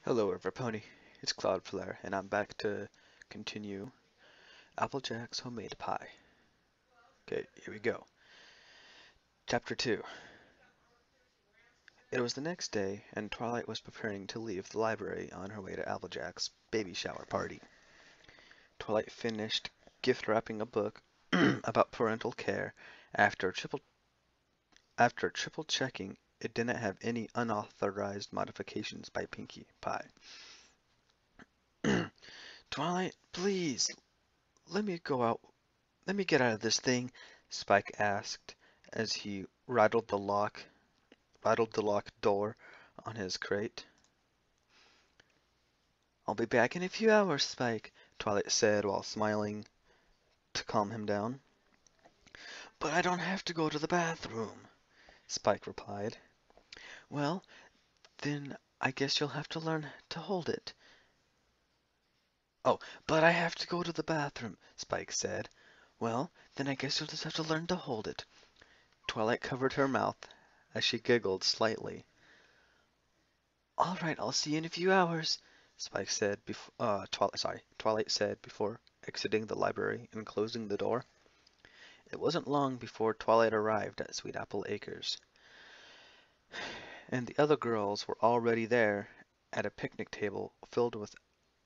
Hello, Everpony. It's Cloudflare, and I'm back to continue Applejack's homemade pie. Okay, here we go. Chapter 2. It was the next day, and Twilight was preparing to leave the library on her way to Applejack's baby shower party. Twilight finished gift wrapping a book about parental care after triple checking it didn't have any unauthorized modifications by Pinkie Pie. Twilight, please, let me go out. Let me get out of this thing, Spike asked as he rattled the locked door on his crate. I'll be back in a few hours, Spike, Twilight said while smiling to calm him down. But I don't have to go to the bathroom, Spike replied. Well, then I guess you'll have to learn to hold it. Oh, but I have to go to the bathroom, Spike said. Well, then I guess you'll just have to learn to hold it. Twilight covered her mouth as she giggled slightly. All right, I'll see you in a few hours, Spike said before Twilight said before exiting the library and closing the door. It wasn't long before Twilight arrived at Sweet Apple Acres, and the other girls were already there at a picnic table filled with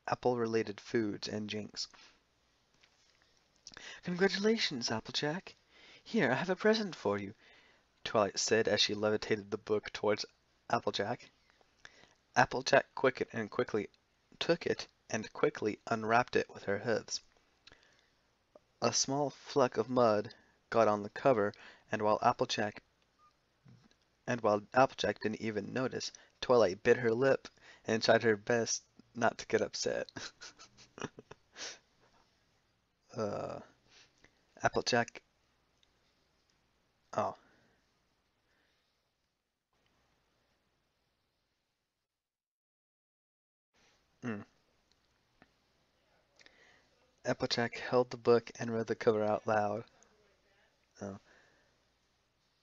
apple-related foods and drinks. Congratulations, Applejack. Here, I have a present for you, Twilight said as she levitated the book towards Applejack. Applejack quickly took it and quickly unwrapped it with her hooves. A small fleck of mud got on the cover, and while Applejack didn't even notice, Twilight bit her lip and tried her best not to get upset. uh, Applejack. Oh. Mm. Applejack held the book and read the cover out loud. Oh.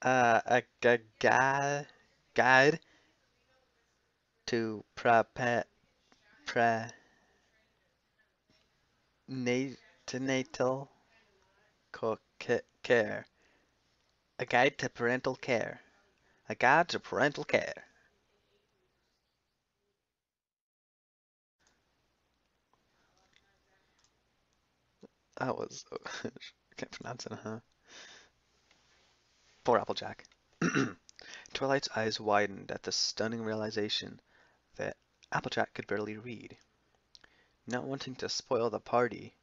A guide to prenatal care. A guide to parental care. A guide to parental care. That was I can't pronounce it, huh? Poor Applejack. Twilight's eyes widened at the stunning realization that Applejack could barely read. Not wanting to spoil the party,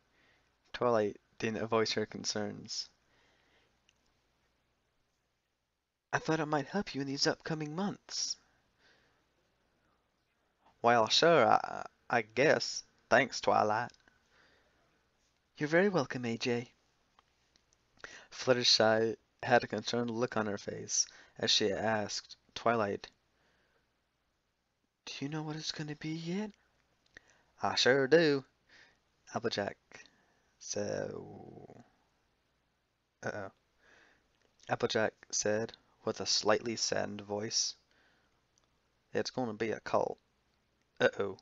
Twilight didn't voice her concerns. I thought it might help you in these upcoming months. Well, sure, I guess. Thanks, Twilight. You're very welcome, AJ. Fluttershy had a concerned look on her face as she asked Twilight, do you know what it's going to be yet? I sure do, Applejack said. Uh-oh. Applejack said with a slightly saddened voice. It's going to be a cult. Uh-oh.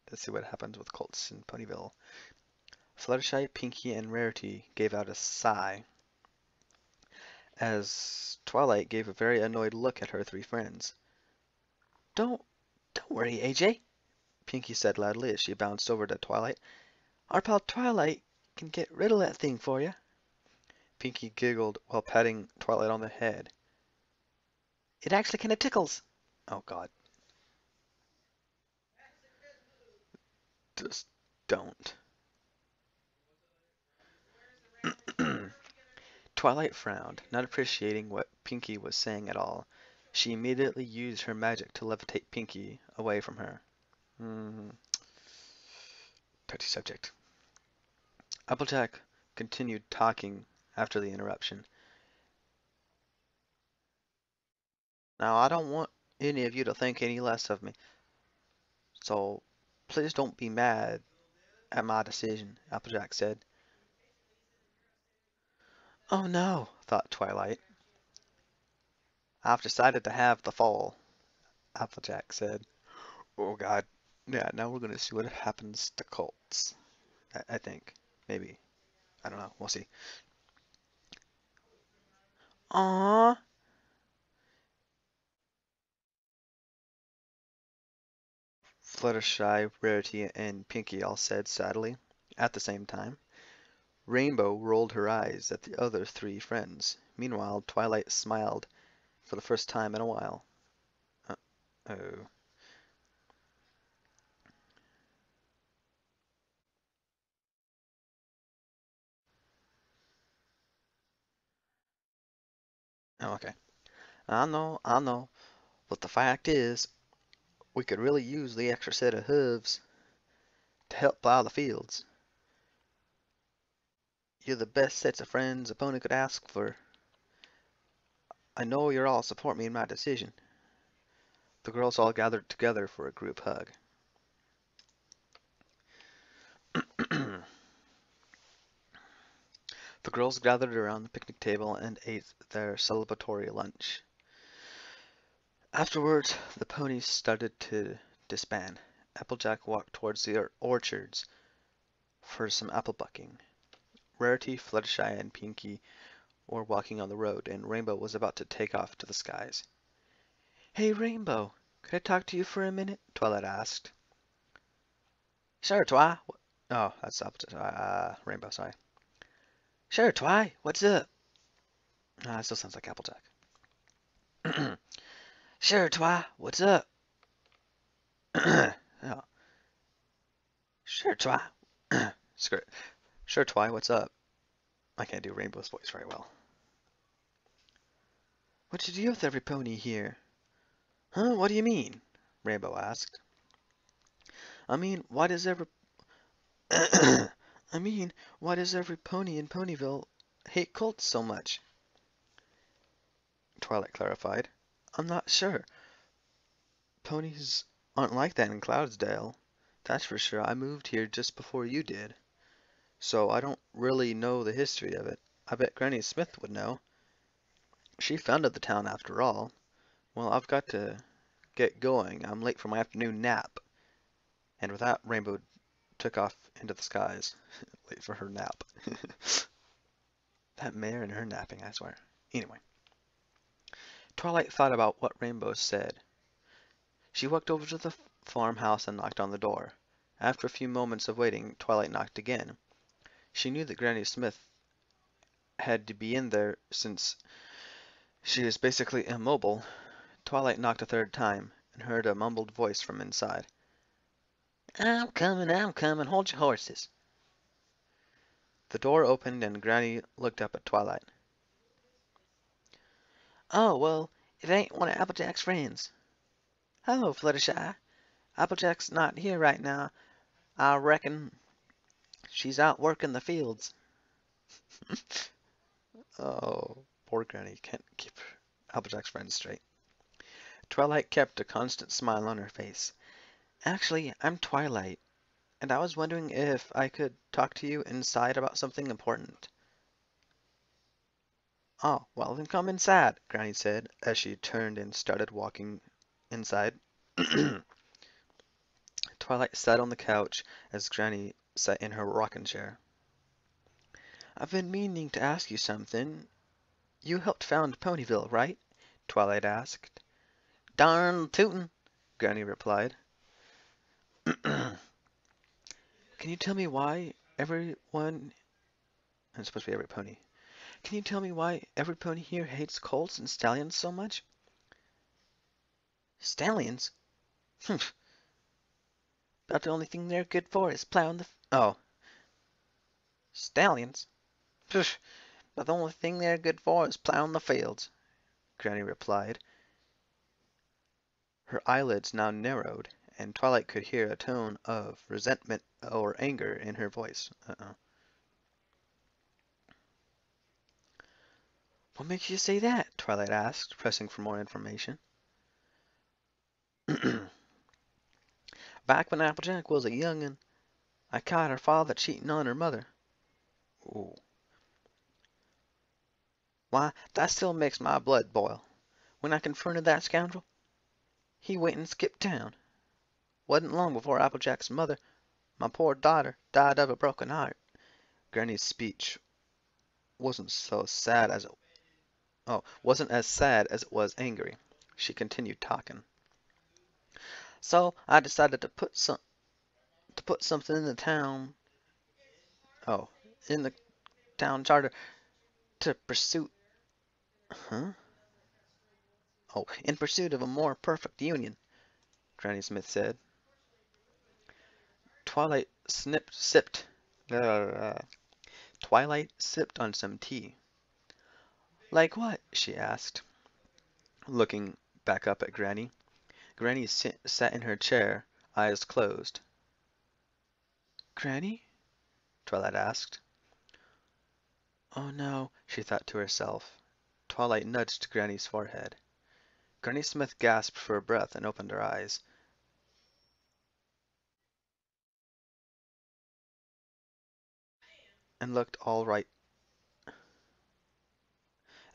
Let's see what happens with cults in Ponyville. Fluttershy, Pinkie, and Rarity gave out a sigh as Twilight gave a very annoyed look at her three friends. Don't, don't worry, AJ, Pinkie said loudly as she bounced over to Twilight. Our pal Twilight can get rid of that thing for you. Pinkie giggled while patting Twilight on the head. It actually kind of tickles. Oh, God. Just don't. Twilight frowned, not appreciating what Pinkie was saying at all. She immediately used her magic to levitate Pinkie away from her. Hmm. Touchy subject. Applejack continued talking after the interruption. Now, I don't want any of you to think any less of me, so please don't be mad at my decision, Applejack said. Oh no, thought Twilight. I've decided to have the fall, Applejack said. Oh God. Yeah, now we're gonna see what happens to cults. I think. Maybe. I don't know. We'll see. Aww. Fluttershy, Rarity, and Pinkie all said sadly, at the same time. Rainbow rolled her eyes at the other three friends. Meanwhile, Twilight smiled for the first time in a while. Uh-oh. Oh, okay. I know. But the fact is, we could really use the extra set of hooves to help plow the fields. You're the best sets of friends a pony could ask for. I know you'll all support me in my decision. The girls all gathered together for a group hug. The girls gathered around the picnic table and ate their celebratory lunch. Afterwards, the ponies started to disband. Applejack walked towards the orchards for some apple bucking. Rarity, Fluttershy, and Pinkie were walking on the road, and Rainbow was about to take off to the skies. "Hey, Rainbow, could I talk to you for a minute?" Twilight asked. "Sure, Twi." Oh, that's Rainbow, sorry. "Sure, Twi, what's up?" It still sounds like Applejack. "Sure, Twi, what's up?" Oh, "Sure, Twi." Skirt. "Sure, Twi, what's up?" I can't do Rainbow's voice very well. "What you do with every pony here?" "Huh? What do you mean?" Rainbow asked. "I mean, why does every I mean, why does every pony in Ponyville hate Colts so much?" Twilight clarified. "I'm not sure. Ponies aren't like that in Cloudsdale. That's for sure. I moved here just before you did, so I don't really know the history of it. I bet Granny Smith would know. She founded the town after all. Well, I've got to get going. I'm late for my afternoon nap." And with that, Rainbow took off into the skies. Late for her nap. That mare and her napping, I swear. Anyway, Twilight thought about what Rainbow said. She walked over to the farmhouse and knocked on the door. After a few moments of waiting, Twilight knocked again. She knew that Granny Smith had to be in there since she was basically immobile. Twilight knocked a third time and heard a mumbled voice from inside. I'm coming, hold your horses." The door opened and Granny looked up at Twilight. "Oh, well, it ain't one of Applejack's friends. Hello, Fluttershy. Applejack's not here right now. I reckon she's out working the fields." Oh, poor Granny can't keep Applejack's friends straight. Twilight kept a constant smile on her face. "Actually, I'm Twilight, and I was wondering if I could talk to you inside about something important." "Oh, well then come inside," Granny said as she turned and started walking inside. Twilight sat on the couch as Granny sat in her rocking chair. "I've been meaning to ask you something. You helped found Ponyville, right?" Twilight asked. "Darn tootin'," Granny replied. "Can you tell me why everyone, it's supposed to be every pony. Can you tell me why every pony here hates colts and stallions so much?" "Stallions? Humph. About the only thing they're good for is plowing the oh, stallions? Poof. But the only thing they're good for is plowing the fields," Granny replied. Her eyelids now narrowed, and Twilight could hear a tone of resentment or anger in her voice. "What makes you say that?" Twilight asked, pressing for more information. "Back when Applejack was a young'un, I caught her father cheating on her mother." "Ooh. Why, that still makes my blood boil. When I confronted that scoundrel, he went and skipped town." Wasn't long before Applejack's mother, my poor daughter, died of a broken heart. Granny's speech wasn't so sad as it wasn't as sad as it was angry. She continued talking. So I decided to put something in the town oh in the town charter to pursue huh? Oh, in pursuit of a more perfect union, Granny Smith said. Twilight snipped sipped uh, Twilight sipped on some tea. Like what? She asked, looking back up at Granny. Granny sat in her chair, eyes closed. Granny? Twilight asked. Oh no, she thought to herself. Twilight nudged Granny's forehead. Granny Smith gasped for a breath and opened her eyes. And looked all right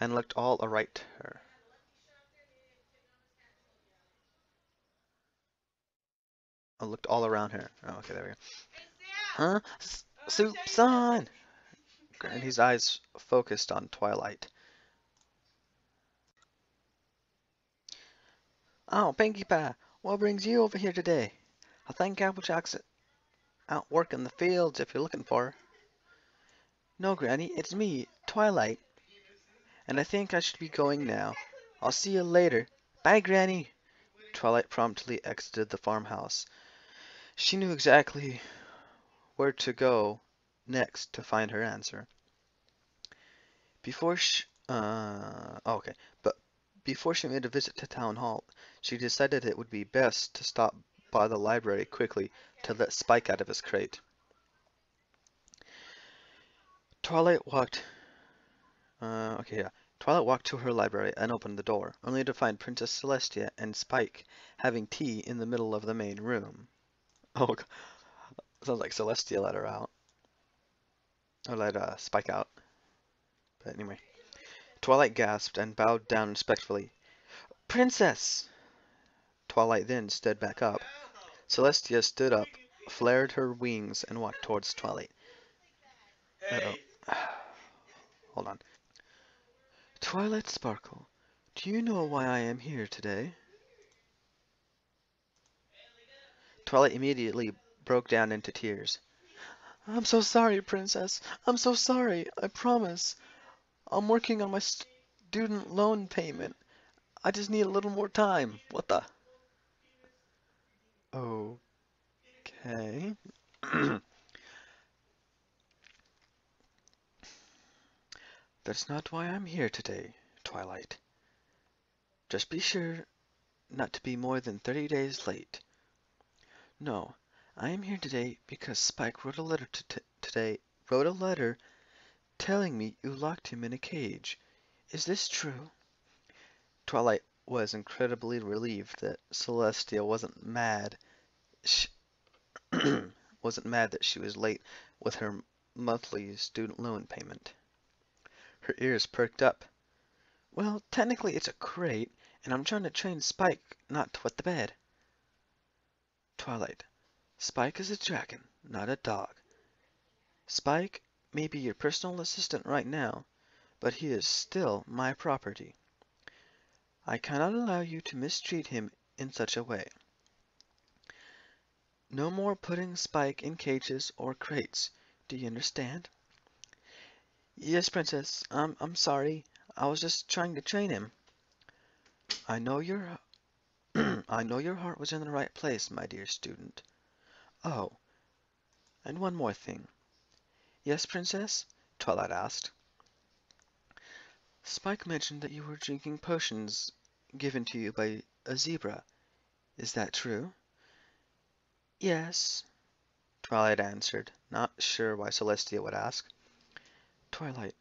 and looked all aright to her. Looked all around her. Oh, okay, there we go. Huh? Soup's on! Granny's eyes focused on Twilight. Oh, Pinkie Pie, what brings you over here today? I think Applejack's out working the fields if you're looking for her. No, Granny, it's me, Twilight, and I think I should be going now. I'll see you later. Bye, Granny. Twilight promptly exited the farmhouse. She knew exactly where to go next to find her answer. Before she, okay, but before she made a visit to Town Hall, she decided it would be best to stop by the library quickly to let Spike out of his crate. Twilight walked, okay, yeah. Twilight walked to her library and opened the door, only to find Princess Celestia and Spike having tea in the middle of the main room. Oh, sounds like Celestia let her out, or let Spike out. But anyway, Twilight gasped and bowed down respectfully. Princess! Twilight then stood back up. Celestia stood up, flared her wings, and walked towards Twilight. Uh-oh. Hold on. Twilight Sparkle, do you know why I am here today? Twilight immediately broke down into tears. I'm so sorry, Princess. I'm so sorry. I promise. I'm working on my student loan payment. I just need a little more time. What the? Okay. That's not why I'm here today, Twilight. Just be sure not to be more than 30 days late. No, I am here today because Spike wrote a letter wrote a letter telling me you locked him in a cage. Is this true? Twilight was incredibly relieved that Celestia wasn't mad. She wasn't mad that she was late with her monthly student loan payment. Her ears perked up. Well, technically it's a crate, and I'm trying to train Spike not to wet the bed. Twilight, Spike is a dragon, not a dog. Spike may be your personal assistant right now, but he is still my property. I cannot allow you to mistreat him in such a way. No more putting Spike in cages or crates. Do you understand? Yes, Princess. I'm sorry. I was just trying to train him. I know your I know your heart was in the right place, my dear student. Oh, and one more thing. Yes, Princess? Twilight asked. Spike mentioned that you were drinking potions given to you by a zebra. Is that true? Yes, Twilight answered, not sure why Celestia would ask. Twilight,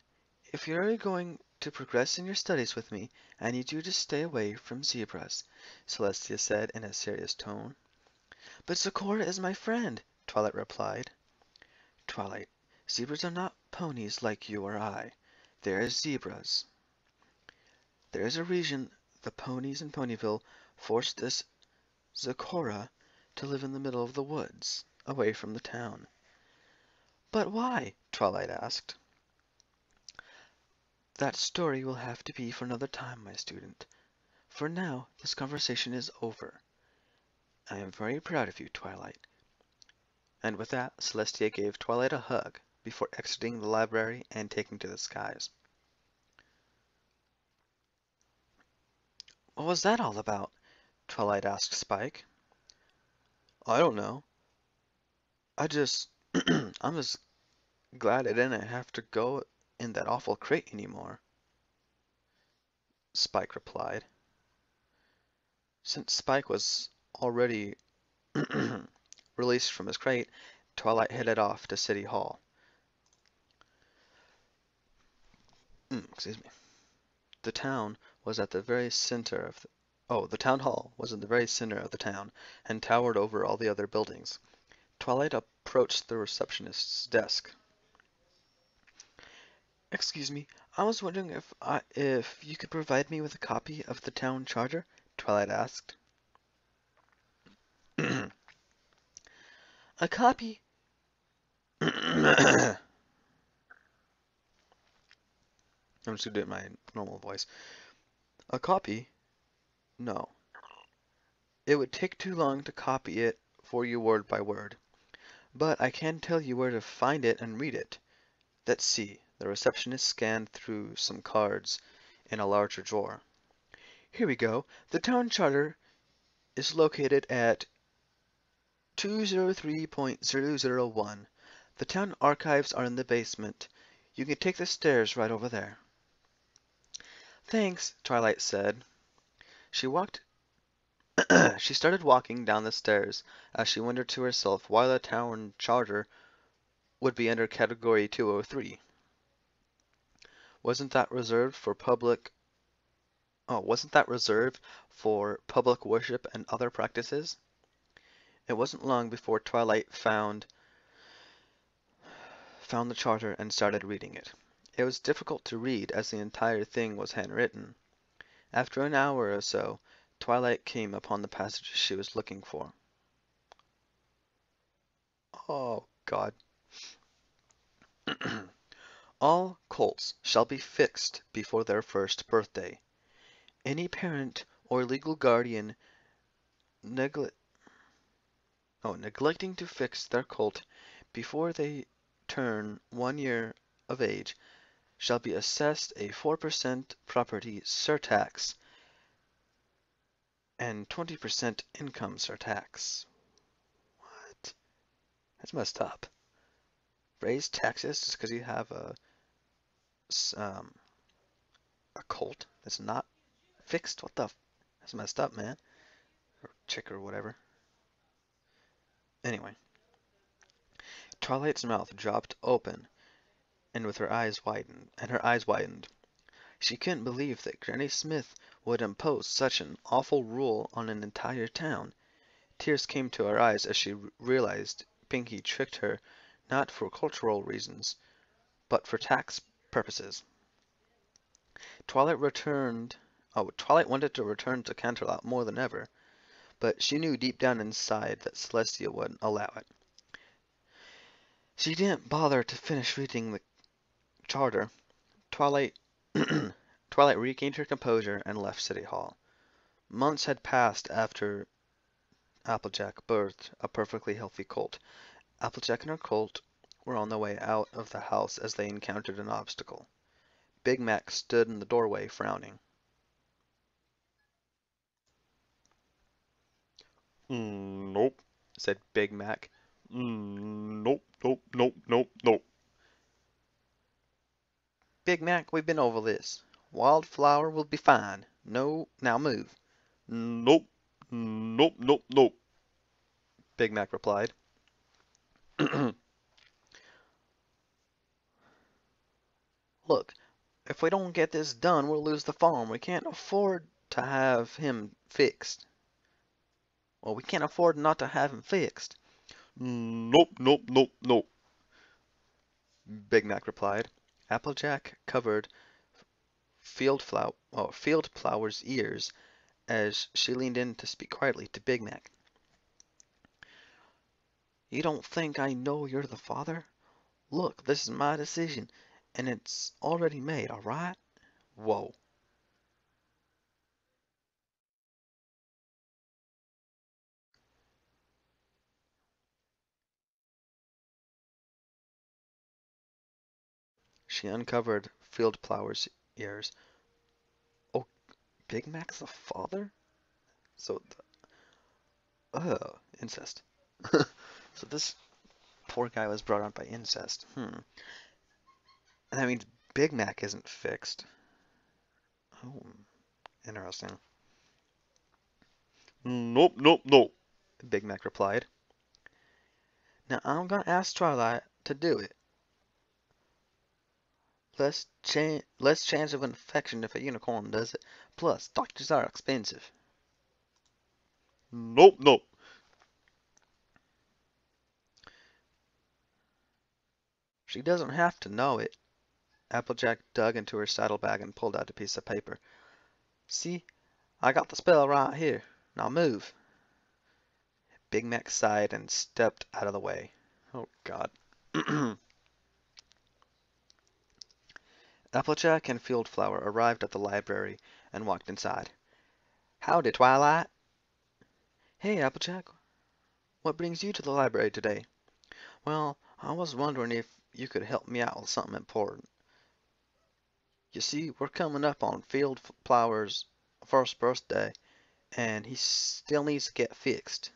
if you're really going to progress in your studies with me, I need you to stay away from zebras, Celestia said in a serious tone. But Zecora is my friend, Twilight replied. Twilight, zebras are not ponies like you or I. They are zebras. There is a reason the ponies in Ponyville forced this Zecora to live in the middle of the woods, away from the town. But why? Twilight asked. That story will have to be for another time, my student. For now, this conversation is over. I am very proud of you, Twilight. And with that, Celestia gave Twilight a hug before exiting the library and taking to the skies. What was that all about? Twilight asked Spike. I don't know. I'm just glad I didn't have to go in that awful crate anymore, Spike replied. Since Spike was already released from his crate, Twilight headed off to City Hall. Excuse me. The town was at the very center of the town hall was in the very center of the town and towered over all the other buildings. Twilight approached the receptionist's desk. Excuse me, I was wondering if you could provide me with a copy of the town charter, Twilight asked. A copy? I'm just gonna do it in my normal voice. A copy? No. It would take too long to copy it for you word by word. But I can tell you where to find it and read it. Let's see. The receptionist scanned through some cards in a larger drawer. Here we go. The town charter is located at 203.001. The town archives are in the basement. You can take the stairs right over there. Thanks, Twilight said. She she started walking down the stairs as she wondered to herself why the town charter would be under category 203. Wasn't that reserved for public worship and other practices? It wasn't long before Twilight found the charter and started reading it. It was difficult to read as the entire thing was handwritten. After an hour or so, Twilight came upon the passage she was looking for. Oh, God. All colts shall be fixed before their first birthday. Any parent or legal guardian neglecting to fix their colt before they turn 1 year of age shall be assessed a 4% property surtax and 20% income surtax. What? That's messed up. Raise taxes just because you have a colt that's not fixed? What the? That's messed up, man. Or chick or whatever. Anyway, Twilight's mouth dropped open, and her eyes widened. She couldn't believe that Granny Smith would impose such an awful rule on an entire town. Tears came to her eyes as she realized Pinky tricked her not for cultural reasons, but for tax purposes. Twilight wanted to return to Canterlot more than ever, but she knew deep down inside that Celestia wouldn't allow it. She didn't bother to finish reading the charter. Twilight regained her composure and left City Hall. Months had passed after Applejack birthed a perfectly healthy colt. Applejack and her colt were on the way out of the house as they encountered an obstacle. Big Mac stood in the doorway, frowning. Nope, said Big Mac. Nope, nope, nope, nope, nope. Big Mac, we've been over this. Wildflower will be fine. No, now move. Nope, nope, nope, nope, Big Mac replied. Look, if we don't get this done, we'll lose the farm. We can't afford to have him fixed. Well, we can't afford not to have him fixed. Nope, nope, nope, nope, Big Mac replied. Applejack covered Fieldflower's ears as she leaned in to speak quietly to Big Mac. You don't think I know you're the father? Look, this is my decision, and it's already made, all right? Whoa. She uncovered Field Flower's ears. Oh, Big Mac's the father? So, incest. So this poor guy was brought up by incest. And that means Big Mac isn't fixed. Oh, interesting. Nope, nope, nope, Big Mac replied. Now I'm gonna ask Twilight to do it. Less chance of infection if a unicorn does it. Plus, doctors are expensive. Nope, nope. She doesn't have to know it. Applejack dug into her saddlebag and pulled out a piece of paper. See, I got the spell right here. Now move. Big Mac sighed and stepped out of the way. Oh, God. Applejack and Fieldflower arrived at the library and walked inside. Howdy, Twilight. Hey, Applejack. What brings you to the library today? Well, I was wondering if you could help me out with something important. You see, we're coming up on Fieldflower's first birthday, and he still needs to get fixed.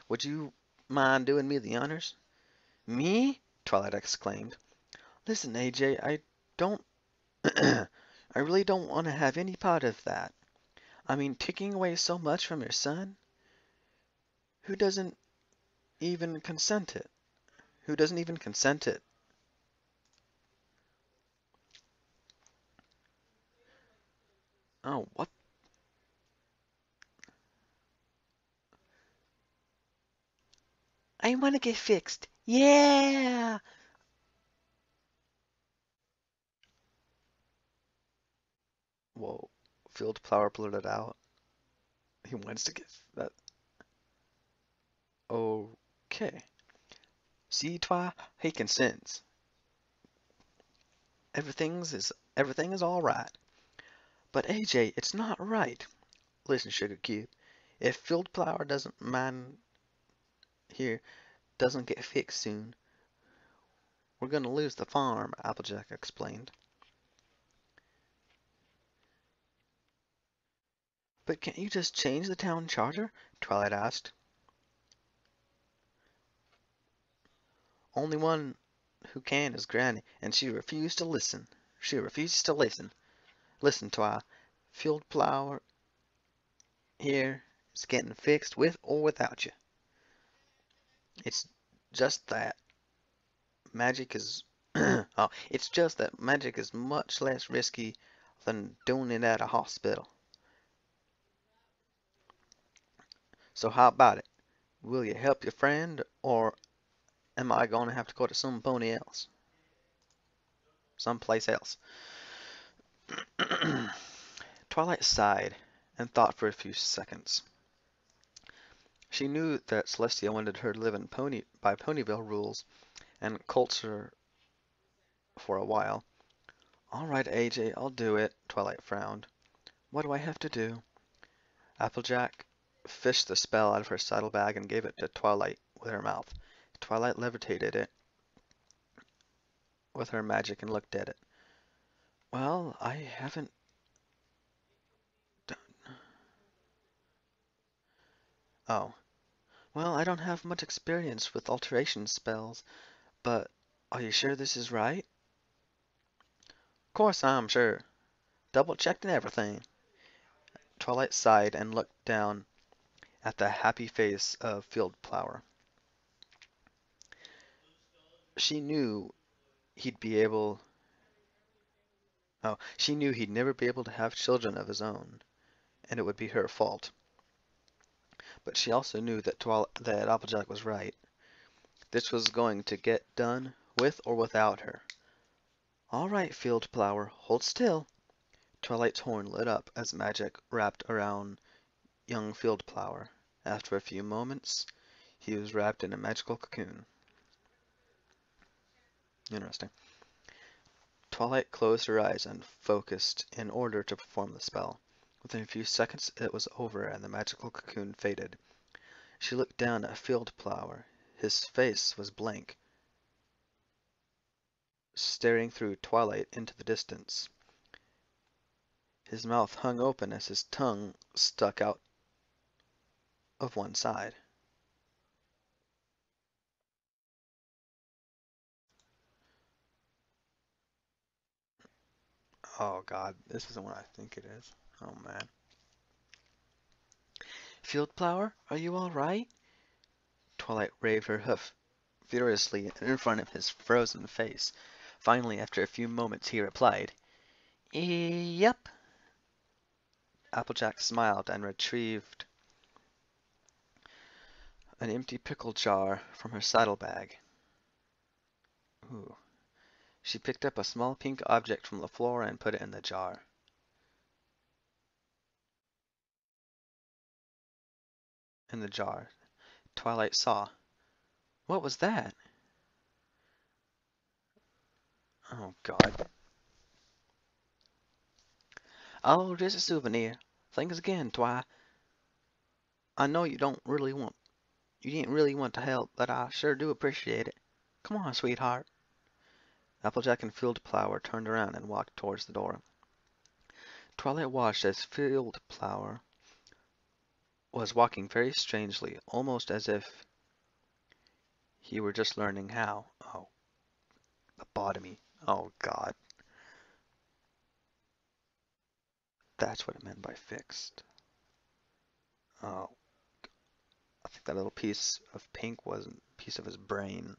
Would you mind doing me the honors? Me? Twilight exclaimed. Listen, AJ, I don't I really don't want to have any part of that. I mean, taking away so much from your son, who doesn't even consent it? Who doesn't even consent it? Oh, what? I want to get fixed. Yeah! Whoa, Fieldflower blurted out. He wants to get that. Okay. See, Twi, he consents. Everything is all right. But AJ, it's not right. Listen, Sugar Cube, if Fieldflower doesn't mind here doesn't get fixed soon, we're gonna lose the farm, Applejack explained. But can't you just change the town charter? Twilight asked. Only one who can is Granny, and she refused to listen. She refuses to listen. Listen, Twi, Fieldflower here is getting fixed with or without you. It's just that magic is it's just that magic is much less risky than doing it at a hospital. So how about it? Will you help your friend, or am I going to have to go to someplace else? Twilight sighed and thought for a few seconds. She knew that Celestia wanted her to live in by Ponyville rules and culture for a while. All right, AJ, I'll do it, Twilight frowned. What do I have to do? Applejack fished the spell out of her saddlebag and gave it to Twilight with her mouth. Twilight levitated it with her magic and looked at it. Well, I haven't done... Oh. Well, I don't have much experience with alteration spells, but are you sure this is right? Course I'm sure. Double checked and everything. Twilight sighed and looked down at the happy face of Fieldflower. She knew he'd be able... Oh, she knew he'd never be able to have children of his own, and it would be her fault. But she also knew that Applejack was right. This was going to get done with or without her. All right, Fieldflower, hold still. Twilight's horn lit up as magic wrapped around young Fieldflower. After a few moments, He was wrapped in a magical cocoon. Interesting. Twilight closed her eyes and focused in order to perform the spell. Within a few seconds it was over and the magical cocoon faded. She looked down at Field Flower. His face was blank, staring through twilight into the distance. His mouth hung open as his tongue stuck out of one side. Oh god, this isn't what I think it is. Oh man. Field Flower, are you alright? Twilight waved her hoof furiously in front of his frozen face. Finally, after a few moments, he replied, Yep. Applejack smiled and retrieved an empty pickle jar from her saddlebag. Ooh. She picked up a small pink object from the floor and put it in the jar. In the jar, Twilight saw. What was that? Oh god. Oh, just a souvenir. Thanks again, Twi. I know you didn't really want to help, but I sure do appreciate it. Come on, sweetheart. Applejack and Field Flower turned around and walked towards the door. Twilight watched as Field Flower was walking very strangely, almost as if he were just learning how. Oh, lobotomy. Oh god. That's what it meant by fixed. Oh, I think that little piece of pink was a piece of his brain.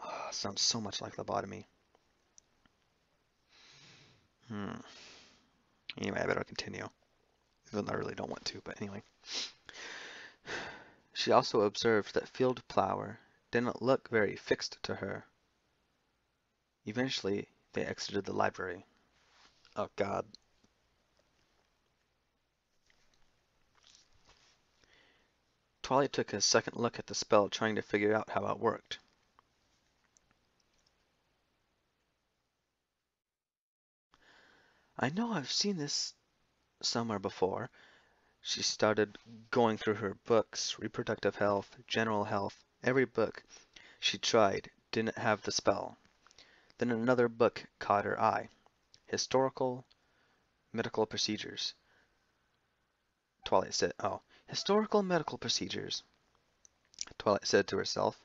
Oh, sounds so much like lobotomy. Hmm. Anyway, I better continue. Even though I really don't want to, but anyway. She also observed that Field Flower didn't look very fixed to her. Eventually, they exited the library. Oh god. Twilight took a second look at the spell, trying to figure out how it worked. I know I've seen this somewhere before. She started going through her books, reproductive health, general health. Every book she tried didn't have the spell. Then another book caught her eye. Historical medical procedures. Twilight said, oh, historical medical procedures, Twilight said to herself.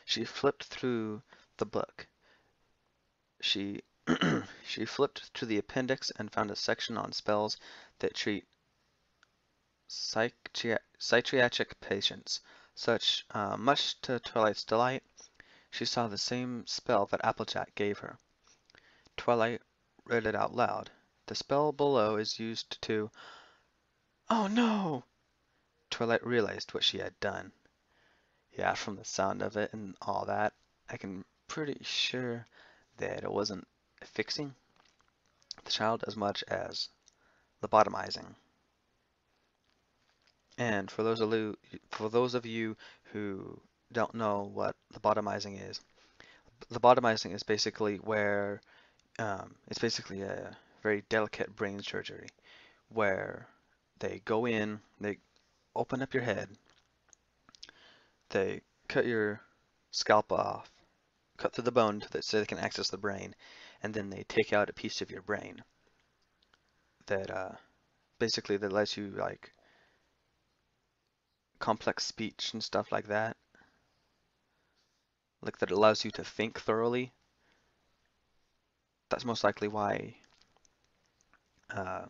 She flipped through the book. She she flipped to the appendix and found a section on spells that treat psychiatric patients. Much to Twilight's delight, she saw the same spell that Applejack gave her. Twilight read it out loud. The spell below is used to... Oh no! Twilight realized what she had done. Yeah, from the sound of it and all that, I can pretty sure that it wasn't fixing the child as much as lobotomizing. And for those of you who don't know what lobotomizing is basically where it's basically a very delicate brain surgery where they go in, they open up your head, they cut your scalp off, cut through the bone so they can access the brain, and then they take out a piece of your brain that basically that lets you like complex speech and stuff like that. Like that allows you to think thoroughly. That's most likely why uh,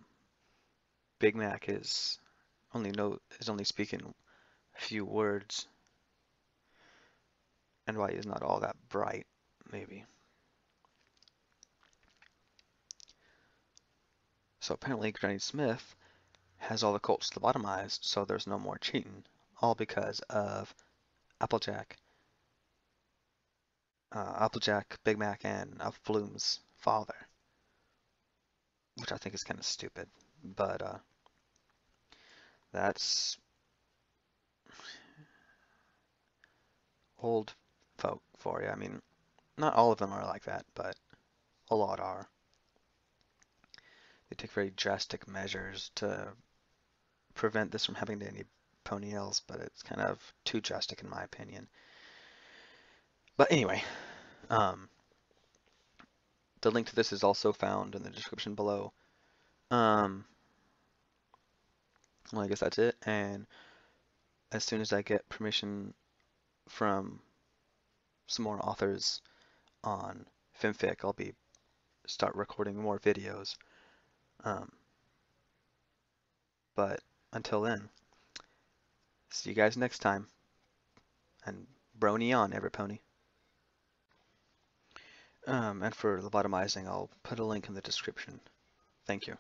Big Mac is only speaking a few words, and why he's not all that bright, maybe. So apparently Granny Smith has all the cults lobotomized, so there's no more cheating, all because of Applejack, Big Mac, and Alpha Bloom's father, which I think is kind of stupid, but that's old folk for you. I mean, not all of them are like that, but a lot are. They take very drastic measures to prevent this from happening to any ponytails, but it's kind of too drastic in my opinion. But anyway, um, the link to this is also found in the description below. Um, well, I guess that's it. And as soon as I get permission from some more authors on FimFic, I'll be start recording more videos. Um, but until then, see you guys next time. And brony on, Everpony. And for lobotomizing, I'll put a link in the description. Thank you.